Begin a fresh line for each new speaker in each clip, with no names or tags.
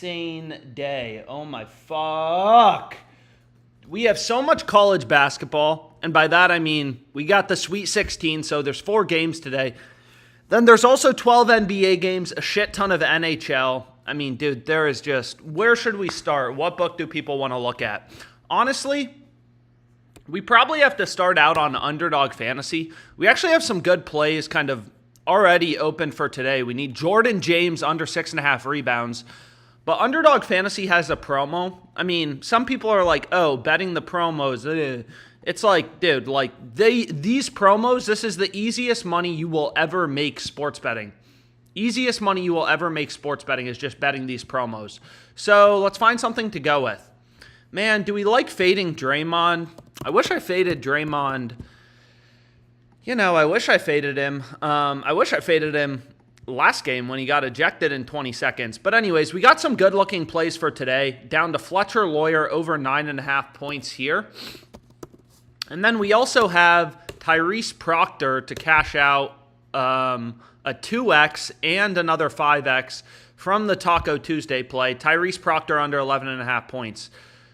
insane day. Oh my fuck. We have so much college basketball, and by that I mean we got the Sweet 16, so there's 4 games today. Then there's also 12 NBA games, a shit ton of NHL. I mean, dude, there is just, where should we start? What book do people want to look at? Honestly, we probably have to start out on Underdog Fantasy. We actually have some good plays kind of already open for today. We need Jordan James under 6.5 rebounds. But Underdog Fantasy has a promo. I mean, some people are like, oh, betting the promos. It's like, dude, like these promos, this is the easiest money you will ever make sports betting. Easiest money you will ever make sports betting is just betting these promos. So let's find something to go with. Man, do we like fading Draymond? I wish I faded Draymond. You know, I wish I faded him. I wish I faded him last game when he got ejected in 20 seconds. But anyways, we got some good-looking plays for today. Down to Fletcher Lawyer over 9.5 points here. And then we also have Tyrese Proctor to cash out a 2x and another 5x from the Taco Tuesday play. Tyrese Proctor under 11.5 points.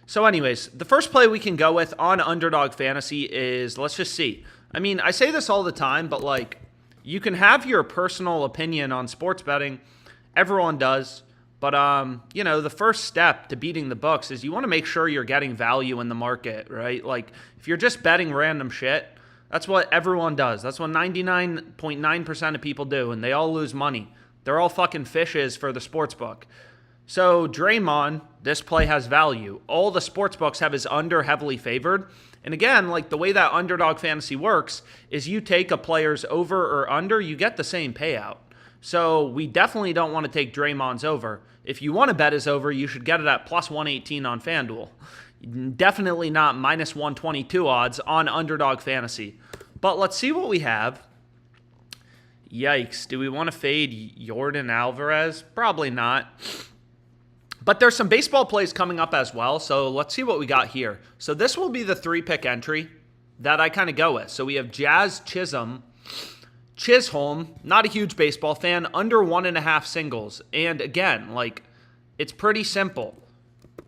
So anyways, the first play we can go with on Underdog Fantasy is, let's just see. I mean, I say this all the time, but like, you can have your personal opinion on sports betting. Everyone does. But, you know, the first step to beating the books is you want to make sure you're getting value in the market, right? Like, if you're just betting random shit, that's what everyone does. That's what 99.9% of people do, and they all lose money. They're all fucking fishes for the sports book. So, Draymond, this play has value. All the sports books have his under heavily favored. And again, like the way that Underdog Fantasy works is you take a player's over or under, you get the same payout. So we definitely don't want to take Draymond's over. If you want to bet his over, you should get it at plus 118 on FanDuel. Definitely not minus 122 odds on Underdog Fantasy. But let's see what we have. Yikes. Do we want to fade Jordan Alvarez? Probably not. But there's some baseball plays coming up as well, so let's see what we got here. So this will be the 3-pick entry that I kind of go with. So we have Jazz Chisholm, not a huge baseball fan, under 1.5 singles. And again, like, it's pretty simple.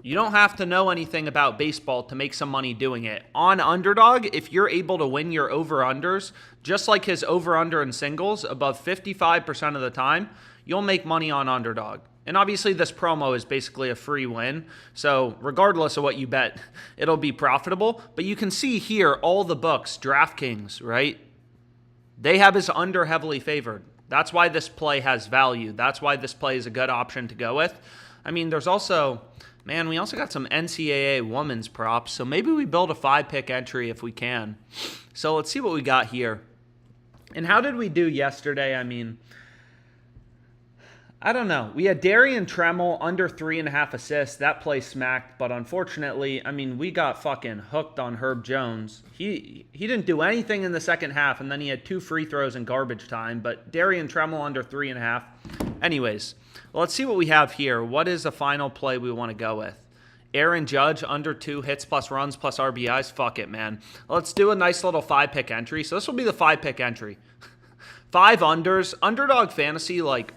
You don't have to know anything about baseball to make some money doing it. On Underdog, if you're able to win your over-unders, just like his over-under in singles, above 55% of the time, you'll make money on Underdog. And obviously this promo is basically a free win. So regardless of what you bet, it'll be profitable. But you can see here all the books, DraftKings, right? They have his under heavily favored. That's why this play has value. That's why this play is a good option to go with. I mean, there's also, man, we also got some NCAA women's props. So maybe we build a 5-pick entry if we can. So let's see what we got here. And how did we do yesterday? I mean, I don't know. We had Darian Tremmel under 3.5 assists. That play smacked, but unfortunately, I mean, we got fucking hooked on Herb Jones. He didn't do anything in the second half, and then he had 2 free throws in garbage time, but Darian Tremmel under 3.5. Anyways, let's see what we have here. What is the final play we want to go with? Aaron Judge under 2 hits plus runs plus RBIs. Fuck it, man. Let's do a nice little 5-pick entry. So this will be the 5-pick entry. 5 unders. Underdog Fantasy, like,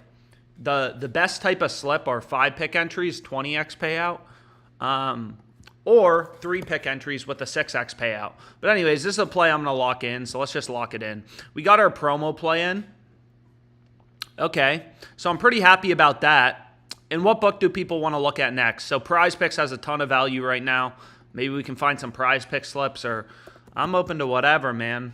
the best type of slip are 5-pick entries, 20x payout, or 3-pick entries with a 6x payout. But anyways, this is a play I'm going to lock in, so let's just lock it in. We got our promo play in. Okay, so I'm pretty happy about that. And what book do people want to look at next? So PrizePicks has a ton of value right now. Maybe we can find some PrizePicks slips, or I'm open to whatever, man.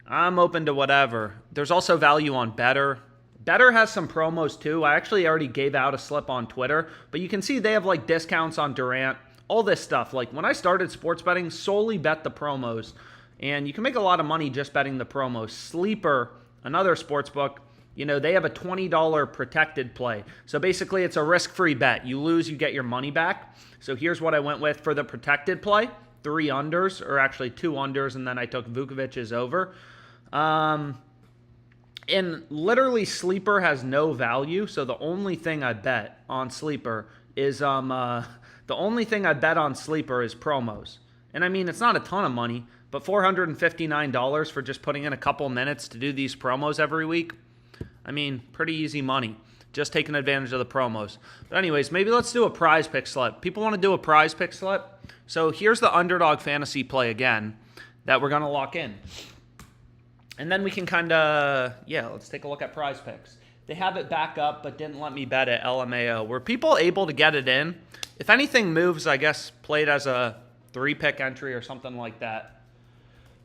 I'm open to whatever. There's also value on Better. Better has some promos too. I actually already gave out a slip on Twitter, but you can see they have like discounts on Durant, all this stuff. Like when I started sports betting, solely bet the promos, and you can make a lot of money just betting the promos. Sleeper, another sports book, you know, they have a $20 protected play. So basically it's a risk-free bet. You lose, you get your money back. So here's what I went with for the protected play. 3 unders, or actually 2 unders, and then I took Vukovic's over. And literally Sleeper has no value, so the only thing I bet on Sleeper is promos. And I mean, it's not a ton of money, but $459 for just putting in a couple minutes to do these promos every week. I mean, pretty easy money. Just taking advantage of the promos. But anyways, maybe let's do a prize pick slip. People want to do a prize pick slip. So here's the Underdog Fantasy play again that we're going to lock in. And then we can kind of, let's take a look at prize picks. They have it back up, but didn't let me bet at LMAO. Were people able to get it in? If anything moves, I guess played as a 3-pick entry or something like that.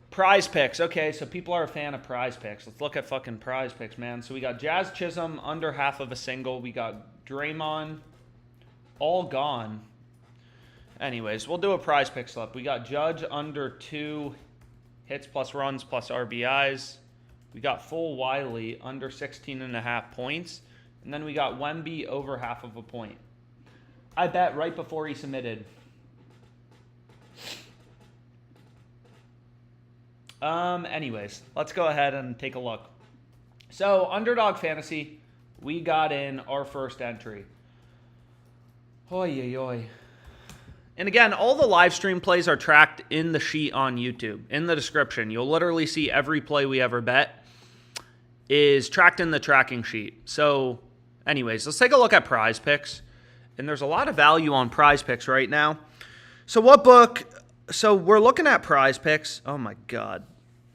Prize picks. Okay, so people are a fan of prize picks. Let's look at fucking prize picks, man. So we got Jazz Chisholm under half of a single. We got Draymond all gone. Anyways, we'll do a prize pick slip. We got Judge under 2 hits plus runs plus RBIs. We got full Wiley under 16.5 points. And then we got Wemby over half of a point. I bet right before he submitted. Anyways, let's go ahead and take a look. So, Underdog Fantasy, we got in our first entry. Oy, oy, oy. And again, all the live stream plays are tracked in the sheet on YouTube. In the description, you'll literally see every play we ever bet is tracked in the tracking sheet. So, anyways, let's take a look at prize picks. And there's a lot of value on prize picks right now. So, what book? So, we're looking at prize picks. Oh, my God.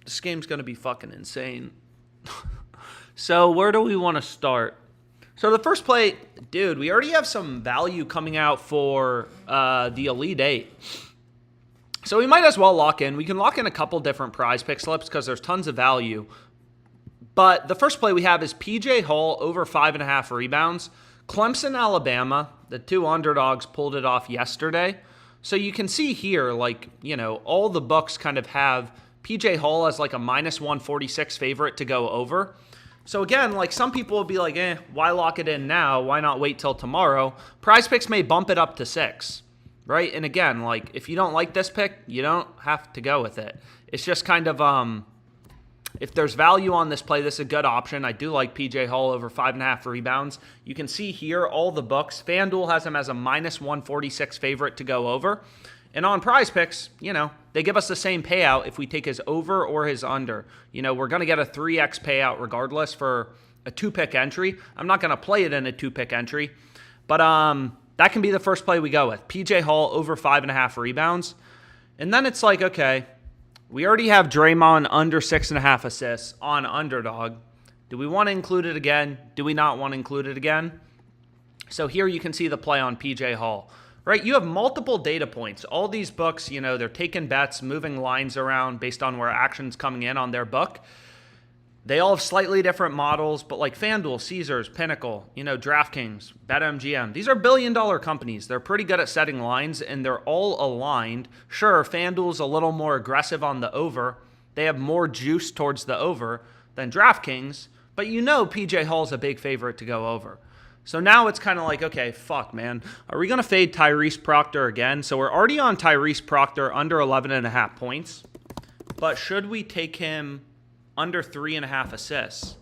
This game's going to be fucking insane. So, where do we want to start? So, the first play, dude, we already have some value coming out for the Elite 8. So, we might as well lock in. We can lock in a couple different prize pick slips because there's tons of value. But the first play we have is PJ Hall over 5.5 rebounds. Clemson, Alabama, the 2 underdogs pulled it off yesterday. So you can see here, like, you know, all the books kind of have PJ Hall as like a minus 146 favorite to go over. So again, like some people will be like, why lock it in now? Why not wait till tomorrow? Prize picks may bump it up to 6, right? And again, like if you don't like this pick, you don't have to go with it. It's just kind of, if there's value on this play, this is a good option. I do like PJ Hall over 5.5 rebounds. You can see here all the books. FanDuel has him as a minus 146 favorite to go over. And on prize picks, you know, they give us the same payout if we take his over or his under. You know, we're going to get a 3x payout regardless for a 2-pick entry. I'm not going to play it in a 2-pick entry. But that can be the first play we go with. PJ Hall over 5.5 rebounds. And then it's like, okay, we already have Draymond under 6.5 assists on Underdog. Do we want to include it again? Do we not want to include it again? So here you can see the play on PJ Hall, right? You have multiple data points. All these books, you know, they're taking bets, moving lines around based on where action's coming in on their book. They all have slightly different models, but like FanDuel, Caesars, Pinnacle, you know, DraftKings, BetMGM, these are billion-dollar companies. They're pretty good at setting lines, and they're all aligned. Sure, FanDuel's a little more aggressive on the over. They have more juice towards the over than DraftKings, but you know PJ Hall's a big favorite to go over. So now it's kind of like, okay, fuck, man. Are we going to fade Tyrese Proctor again? So we're already on Tyrese Proctor under 11.5 points, but should we take him under 3.5 assists?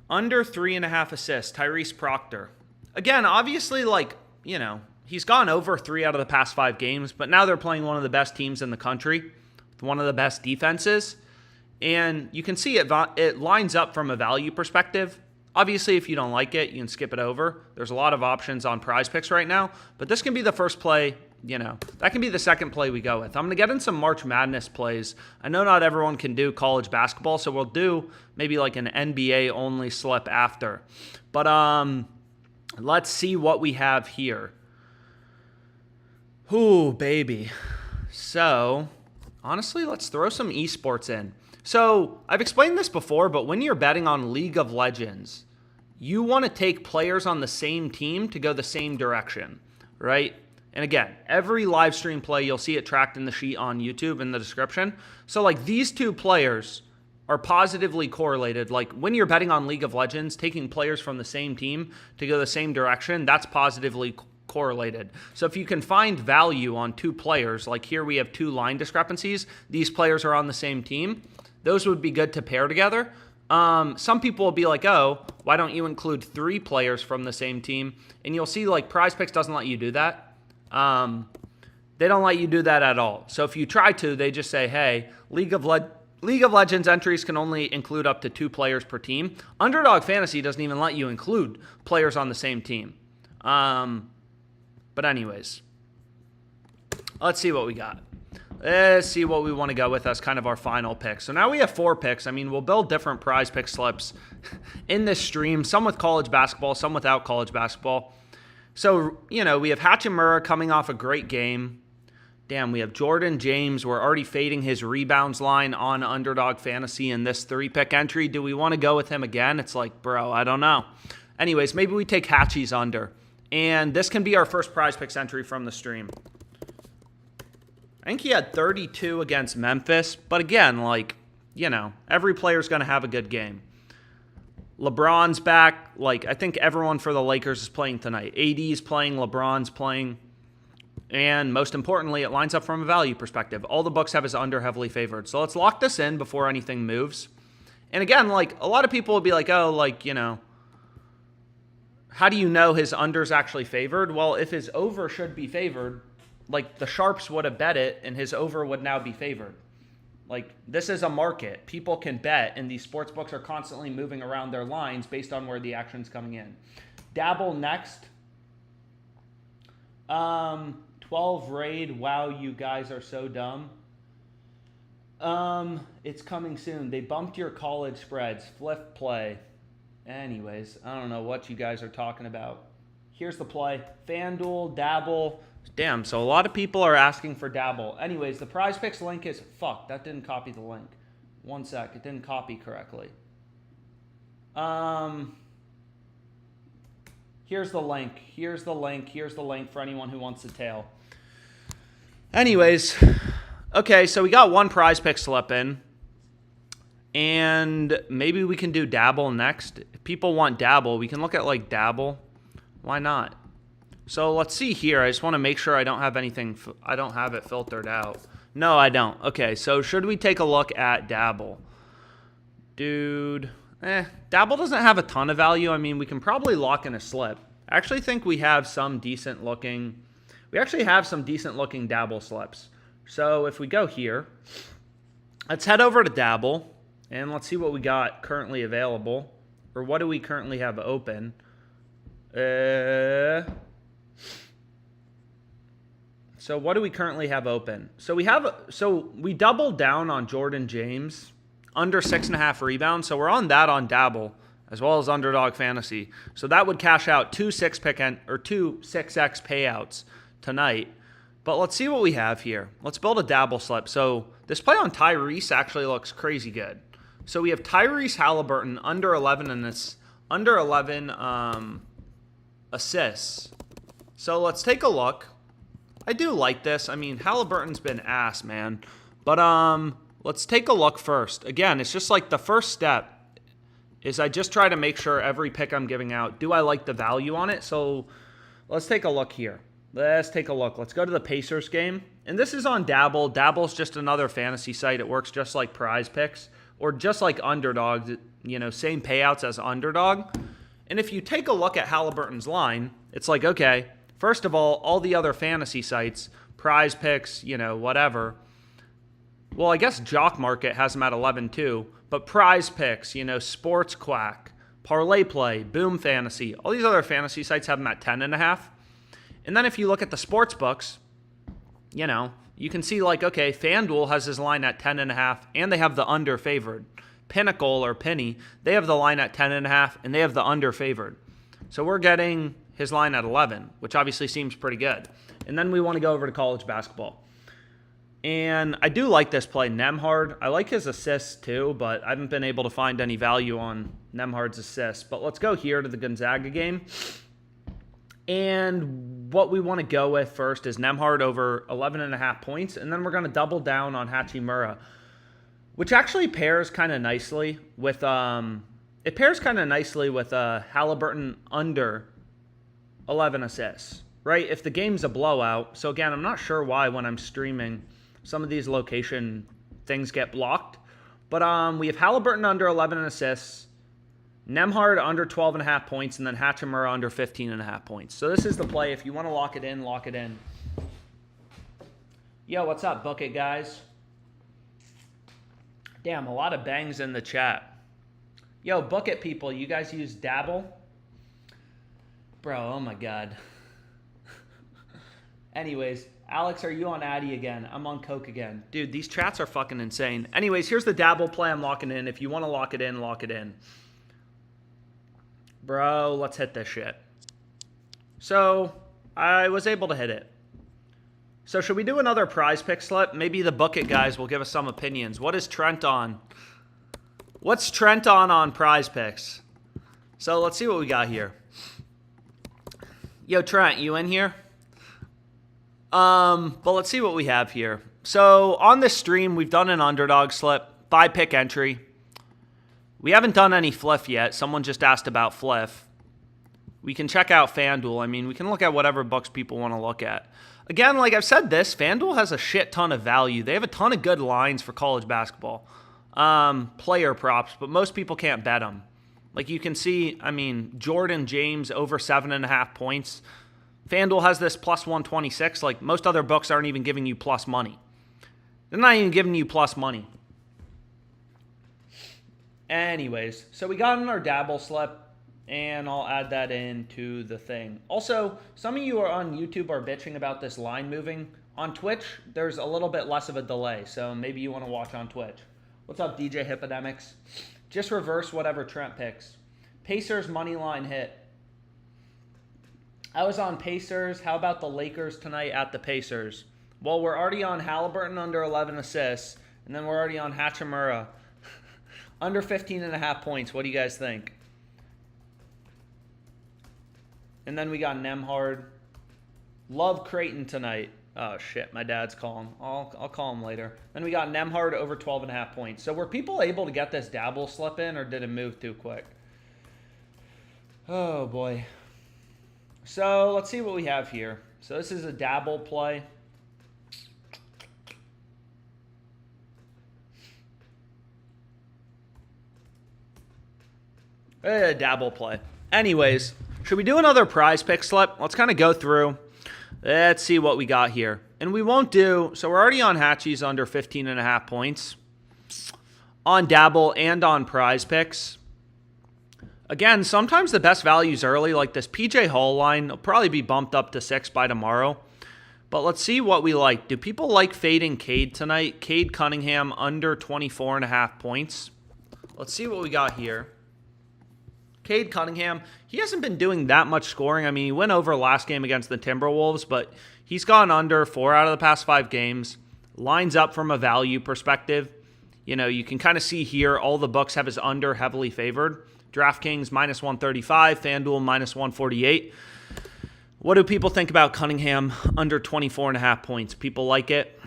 Under 3.5 assists, Tyrese Proctor. Again, obviously, like, you know, he's gone over 3 out of the past 5 games, but now they're playing one of the best teams in the country, one of the best defenses, and you can see it lines up from a value perspective. Obviously, if you don't like it, you can skip it over. There's a lot of options on prize picks right now, but this can be the first play. You know, that can be the second play we go with. I'm going to get in some March Madness plays. I know not everyone can do college basketball, so we'll do maybe like an NBA only slip after. But let's see what we have here. Ooh, baby. So, honestly, let's throw some esports in. So, I've explained this before, but when you're betting on League of Legends, you want to take players on the same team to go the same direction, right? And again, every live stream play, you'll see it tracked in the sheet on YouTube in the description. So like these 2 players are positively correlated. Like when you're betting on League of Legends, taking players from the same team to go the same direction, that's positively correlated. So if you can find value on 2 players, like here we have 2 line discrepancies, these players are on the same team, those would be good to pair together. Some people will be like, oh, why don't you include 3 players from the same team? And you'll see like PrizePicks doesn't let you do that. They don't let you do that at all. So if you try to, they just say, hey, League of League of Legends entries can only include up to 2 players per team. Underdog Fantasy doesn't even let you include players on the same team. But anyways, let's see what we got. Let's see what we want to go with as kind of our final pick. So now we have 4 picks. I mean, we'll build different prize pick slips in this stream, some with college basketball, some without college basketball. So, we have Hachimura coming off a great game. Damn, we have Jordan James. We're already fading his rebounds line on Underdog Fantasy in this 3-pick entry. Do we want to go with him again? It's like, bro, I don't know. Anyways, maybe we take Hachi's under. And this can be our first prize picks entry from the stream. I think he had 32 against Memphis. But again, every player's going to have a good game. LeBron's back. I think everyone for the Lakers is playing tonight. AD's playing, LeBron's playing. And most importantly, it lines up from a value perspective. All the books have his under heavily favored. So let's lock this in before anything moves. And again, a lot of people will be like, oh, how do you know his under's actually favored? Well, if his over should be favored, the sharps would have bet it and his over would now be favored. This is a market. People can bet, and these sports books are constantly moving around their lines based on where the action's coming in. Dabble next. 12 raid. Wow, you guys are so dumb. It's coming soon. They bumped your college spreads. Fliff play. Anyways, I don't know what you guys are talking about. Here's the play. FanDuel, Dabble. Damn, so a lot of people are asking for Dabble. Anyways, the PrizePicks link is... Fuck, that didn't copy the link. One sec, it didn't copy correctly. Here's the link. Here's the link. Here's the link for anyone who wants the tail. Anyways, okay, so we got one PrizePick slip in. And maybe we can do Dabble next. If people want Dabble, we can look at Dabble. Why not? So let's see here. I just want to make sure I don't have anything. I don't have it filtered out. No, I don't. Okay, so should we take a look at Dabble? Dude, Dabble doesn't have a ton of value. I mean, we can probably lock in a slip. I actually think we have some decent looking. We actually have some decent looking Dabble slips. So if we go here, let's head over to Dabble and let's see what we got currently available, or what do we currently have open. So what do we currently have open? So we doubled down on Jordan James, under 6.5 rebounds. So we're on that on Dabble as well as Underdog Fantasy. So that would cash out two 6x payouts tonight. But let's see what we have here. Let's build a Dabble slip. So this play on Tyrese actually looks crazy good. So we have Tyrese Halliburton under 11 and this under 11 assists. So let's take a look. I do like this. I mean, Halliburton's been ass, man. But let's take a look first. Again, it's just the first step is I just try to make sure every pick I'm giving out, do I like the value on it? So let's take a look here. Let's take a look. Let's go to the Pacers game. And this is on Dabble. Dabble's just another fantasy site. It works just like PrizePicks or just like Underdog, same payouts as Underdog. And if you take a look at Halliburton's line, it's okay, first of all the other fantasy sites, PrizePicks, whatever. Well, I guess Jock Market has them at 11 too, but PrizePicks, Sports Quack, ParlayPlay, Boom Fantasy, all these other fantasy sites have them at 10.5. And then if you look at the sports books, you can see okay, FanDuel has his line at 10.5 and they have the under favored. Pinnacle or Penny, they have the line at 10.5 and they have the under favored. So we're getting his line at 11, which obviously seems pretty good. And then we want to go over to college basketball. And I do like this play, Nembhard. I like his assists too, but I haven't been able to find any value on Nembhard's assists. But let's go here to the Gonzaga game. And what we want to go with first is Nembhard over 11.5 points. And then we're going to double down on Hachimura, which actually pairs kind of nicely with Halliburton under 11 assists, right? If the game's a blowout. So again, I'm not sure why when I'm streaming some of these location things get blocked. But we have Halliburton under 11 assists, Nembhard under 12.5 points, and then Hachimura under 15.5 points. So this is the play. If you want to lock it in, lock it in. Yo, what's up? Book it, guys. Damn, a lot of bangs in the chat. Yo, book it, people. You guys use Dabble? Bro, oh my God. Anyways, Alex, are you on Addy again? I'm on Coke again. Dude, these chats are fucking insane. Anyways, here's the Dabble play I'm locking in. If you want to lock it in, lock it in. Bro, let's hit this shit. So, I was able to hit it. So, should we do another prize pick slip? Maybe the book it guys will give us some opinions. What is Trent on? What's Trent on prize picks? So, let's see what we got here. Yo, Trent, you in here? But let's see what we have here. So on this stream, we've done an underdog slip, 5-pick entry. We haven't done any Fliff yet. Someone just asked about Fliff. We can check out FanDuel. I mean, we can look at whatever books people want to look at. Again, like I've said this, FanDuel has a shit ton of value. They have a ton of good lines for college basketball. Player props, but most people can't bet them. Like you can see, I mean, Jordan James over 7.5 points. FanDuel has this plus 126. Like, most other books aren't even giving you plus money. They're not even giving you plus money. Anyways, so we got in our Dabble slip, and I'll add that into the thing. Also, some of you are on YouTube are bitching about this line moving. On Twitch, there's a little bit less of a delay, so maybe you want to watch on Twitch. What's up, DJ Hippodemics? Just reverse whatever Trent picks. Pacers money line hit. I was on Pacers. How about the Lakers tonight at the Pacers? Well, we're already on Halliburton under 11 assists, and then we're already on Hachimura under 15.5 points. What do you guys think? And then we got Nembhard. Love Creighton tonight. Oh, shit. My dad's calling. I'll call him later. Then we got Nembhard over 12.5 points. So were people able to get this Dabble slip in, or did it move too quick? Oh, boy. So let's see what we have here. So this is a Dabble play. Dabble play. Anyways, should we do another prize pick slip? Let's kind of go through. Let's see what we got here. And we won't do, so we're already on Hatchies under 15.5 points. On Dabble and on prize picks. Again, sometimes the best value's early, like this PJ Hall line will probably be bumped up to 6 by tomorrow. But let's see what we like. Do people like fading Cade tonight? Cade Cunningham under 24.5 points. Let's see what we got here. Cade Cunningham, he hasn't been doing that much scoring. I mean, he went over last game against the Timberwolves, but he's gone under 4 out of the past 5 games. Lines up from a value perspective. You know, you can kind of see here all the books have his under heavily favored. DraftKings minus 135, FanDuel minus 148. What do people think about Cunningham under 24.5 points? People like it.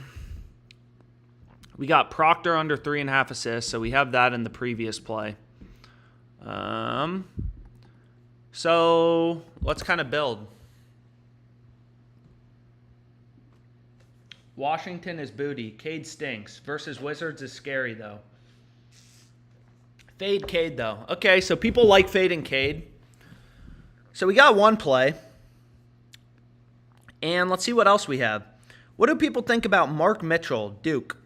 We got Proctor under 3.5 assists, so we have that in the previous play. So let's kind of build. Washington is booty. Cade stinks. Versus Wizards is scary, though. Fade Cade, though. Okay, so people like fading Cade. So we got one play. And let's see what else we have. What do people think about Mark Mitchell, Duke?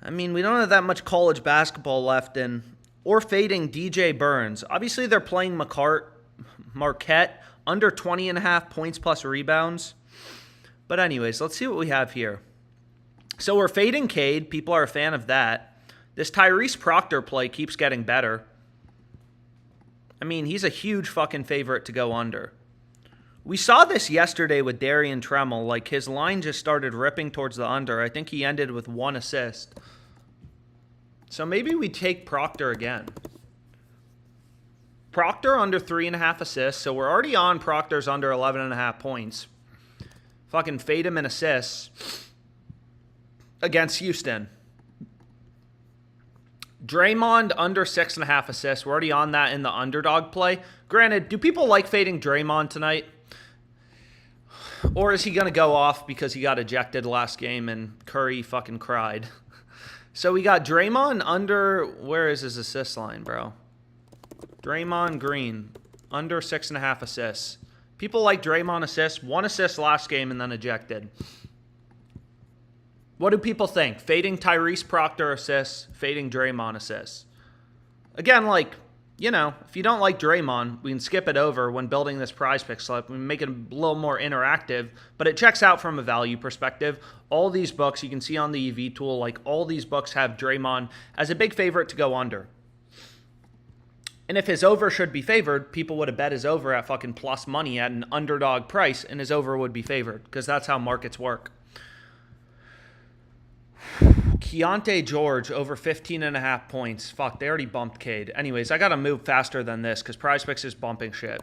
I mean, we don't have that much college basketball left in. Or fading DJ Burns. Obviously, they're playing Marquette under 20.5 points plus rebounds. But anyways, let's see what we have here. So we're fading Cade. People are a fan of that. This Tyrese Proctor play keeps getting better. I mean, he's a huge fucking favorite to go under. We saw this yesterday with Darian Tremmel. Like, his line just started ripping towards the under. I think he ended with 1 assist. So maybe we take Proctor again. Proctor under 3.5 assists. So we're already on Proctor's under 11.5 points. Fucking fade him in assists against Houston. Draymond under 6.5 assists. We're already on that in the underdog play. Granted, do people like fading Draymond tonight? Or is he going to go off because he got ejected last game and Curry fucking cried? So we got Draymond under, where is his assist line, bro? Draymond Green, under 6.5 assists. People like Draymond assists. 1 assist last game and then ejected. What do people think? Fading Tyrese Proctor assists, fading Draymond assists. Again, like, you know, if you don't like Draymond, we can skip it over when building this prize pick slip. We can make it a little more interactive, but it checks out from a value perspective. All these books, you can see on the EV tool, like all these books have Draymond as a big favorite to go under. And if his over should be favored, people would have bet his over at fucking plus money at an underdog price, and his over would be favored because that's how markets work. Keontae George over 15.5 points. Fuck, they already bumped Cade. Anyways, I got to move faster than this because PrizePicks is bumping shit.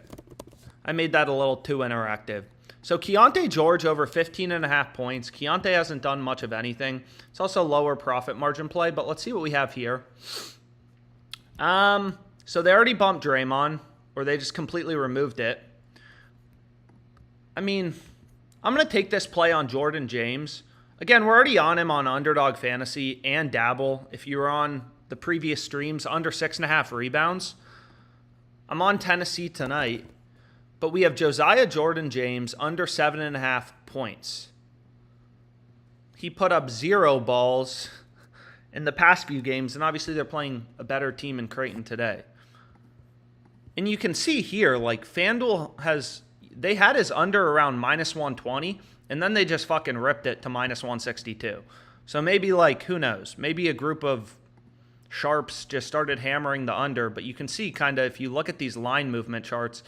I made that a little too interactive. So Keontae George over 15.5 points. Keontae hasn't done much of anything. It's also lower profit margin play, but let's see what we have here. So they already bumped Draymond, or they just completely removed it. I mean, I'm going to take this play on Jordan James. Again, we're already on him on Underdog Fantasy and Dabble. If you were on the previous streams, under 6.5 rebounds. I'm on Tennessee tonight, but we have Josiah Jordan James under 7.5 points. He put up 0 balls in the past few games, and obviously they're playing a better team in Creighton today. And you can see here, like, FanDuel they had his under around minus 120, and then they just fucking ripped it to minus 162. So maybe, like, who knows? Maybe a group of sharps just started hammering the under, but you can see kind of, if you look at these line movement charts,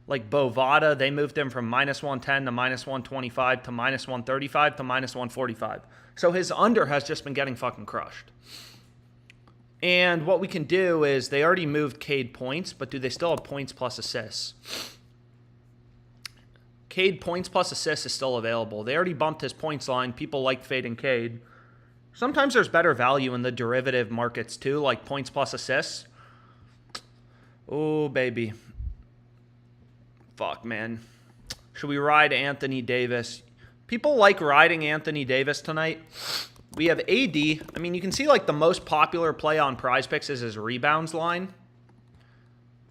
like Bovada, they moved him from minus 110 to minus 125 to minus 135 to minus 145. So his under has just been getting fucking crushed. And what we can do is they already moved Cade points, but do they still have points plus assists? Cade points plus assists is still available. They already bumped his points line. People like fading Cade. Sometimes there's better value in the derivative markets too, like points plus assists. Oh, baby. Fuck, man. Should we ride Anthony Davis? People like riding Anthony Davis tonight. We have AD. I mean, you can see like the most popular play on PrizePicks is his rebounds line.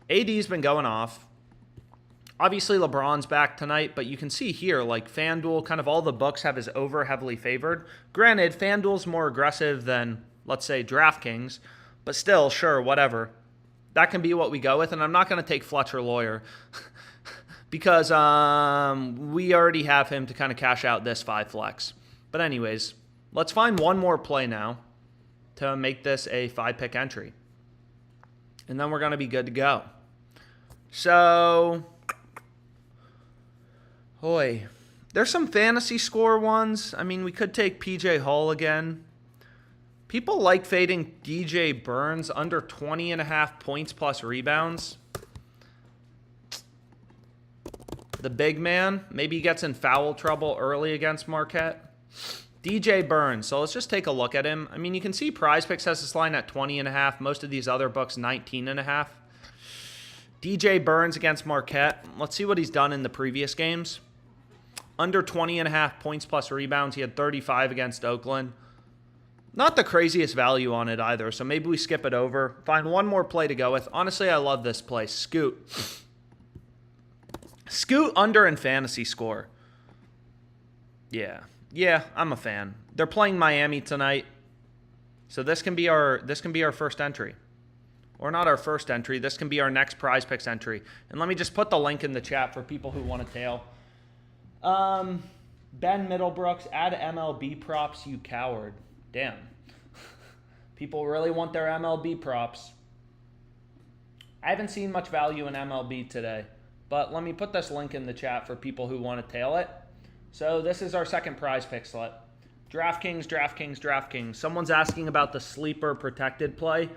AD's been going off. Obviously, LeBron's back tonight, but you can see here, like FanDuel, kind of all the books have his over heavily favored. Granted, FanDuel's more aggressive than, let's say, DraftKings, but still, sure, whatever. That can be what we go with, and I'm not going to take Fletcher Lawyer because we already have him to kind of cash out this 5 flex. But anyways, let's find one more play now to make this a 5-pick entry. And then we're going to be good to go. So, boy, there's some fantasy score ones. I mean, we could take PJ Hall again. People like fading DJ Burns under 20.5 points plus rebounds. The big man, maybe he gets in foul trouble early against Marquette. DJ Burns, so let's just take a look at him. I mean, you can see PrizePicks has this line at 20.5. Most of these other books, 19.5. DJ Burns against Marquette. Let's see what he's done in the previous games. Under 20.5 points plus rebounds. He had 35 against Oakland. Not the craziest value on it either, so maybe we skip it over. Find one more play to go with. Honestly, I love this play. Scoot. Scoot under in fantasy score. Yeah, I'm a fan. They're playing Miami tonight, so this can be our first entry. Or not our first entry. This can be our next PrizePicks entry. And let me just put the link in the chat for people who want to tail. Ben Middlebrooks, add MLB props, you coward. Damn. People really want their MLB props. I haven't seen much value in MLB today, but let me put this link in the chat for people who want to tail it. So this is our second PrizePicks slip. DraftKings. Someone's asking about the sleeper protected play.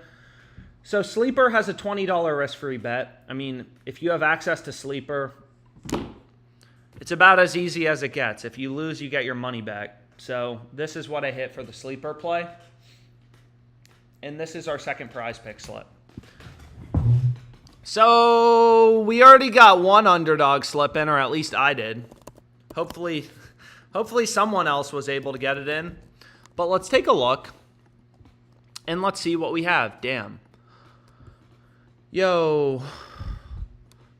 So Sleeper has a $20 risk-free bet. I mean, if you have access to Sleeper, it's about as easy as it gets. If you lose, you get your money back. So this is what I hit for the Sleeper play. And this is our second PrizePicks slip. So we already got one underdog slip in, or at least I did. Hopefully someone else was able to get it in. But let's take a look. And let's see what we have. Damn. Yo.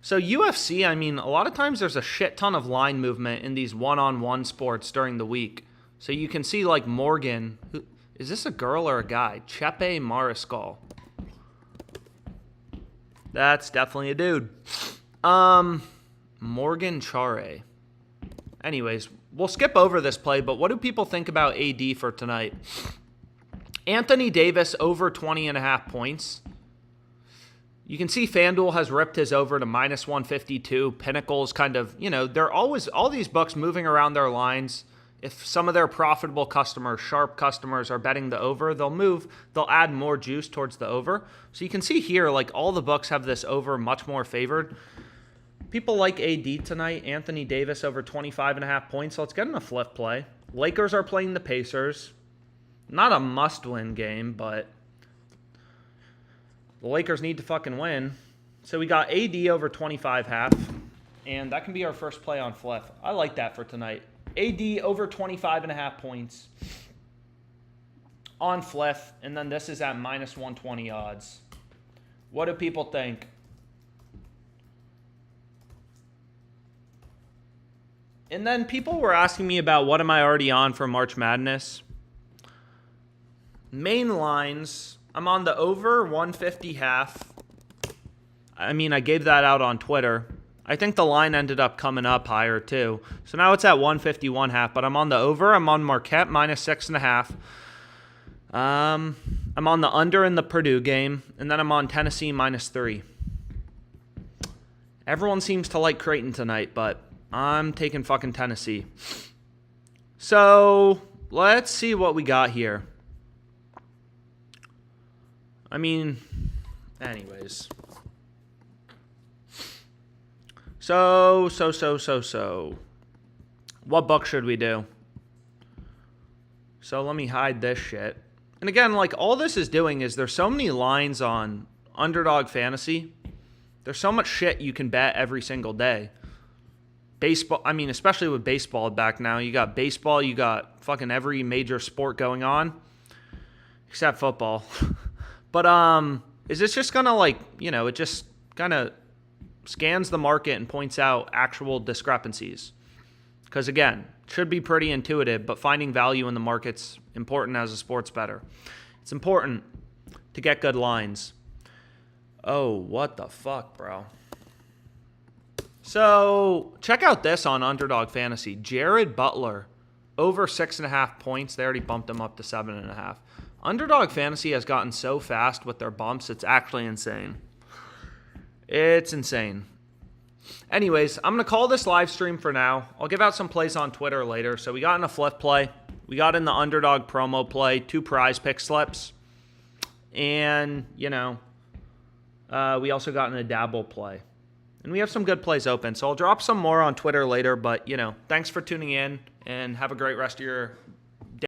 So UFC, I mean, a lot of times there's a shit ton of line movement in these one-on-one sports during the week. So you can see like Morgan. Is this a girl or a guy? Chepe Mariscal. That's definitely a dude. Morgan Chare. Anyways, we'll skip over this play, but what do people think about AD for tonight? Anthony Davis over 20.5 points. You can see FanDuel has ripped his over to minus 152. Pinnacle's kind of, they're always, all these books moving around their lines. If some of their profitable customers, sharp customers are betting the over, they'll add more juice towards the over. So you can see here, like all the books have this over much more favored. People like AD tonight. Anthony Davis over 25.5 points. So let's get in a Fliff play. Lakers are playing the Pacers. Not a must-win game, but the Lakers need to fucking win. So we got AD over 25.5, and that can be our first play on Fliff. I like that for tonight. AD over 25.5 points on Fliff, and then this is at minus 120 odds. What do people think? And then people were asking me about what am I already on for March Madness. Main lines, I'm on the over 150 half. I mean, I gave that out on Twitter. I think the line ended up coming up higher too. So now it's at 151 half, but I'm on the over. I'm on Marquette minus 6.5. I'm on the under in the Purdue game, and then I'm on Tennessee minus 3. Everyone seems to like Creighton tonight, but I'm taking fucking Tennessee. So let's see what we got here. I mean, anyways. So. What book should we do? So let me hide this shit. And again, like all this is doing is there's so many lines on Underdog Fantasy. There's so much shit you can bet every single day. Baseball, I mean, especially with baseball back now. You got baseball, you got fucking every major sport going on. Except football. But is this just gonna it just kind of scans the market and points out actual discrepancies? Because again, it should be pretty intuitive, but finding value in the market's important as a sports bettor. It's important to get good lines. Oh, what the fuck, bro? So check out this on Underdog Fantasy. Jared Butler over 6.5 points. They already bumped him up to 7.5. Underdog Fantasy has gotten so fast with their bumps, it's actually insane. It's insane. Anyways, I'm going to call this live stream for now. I'll give out some plays on Twitter later. So we got in a Fliff play. We got in the Underdog promo play, 2 PrizePicks slips. And, we also got in a Dabble play. And we have some good plays open. So I'll drop some more on Twitter later. But, thanks for tuning in and have a great rest of your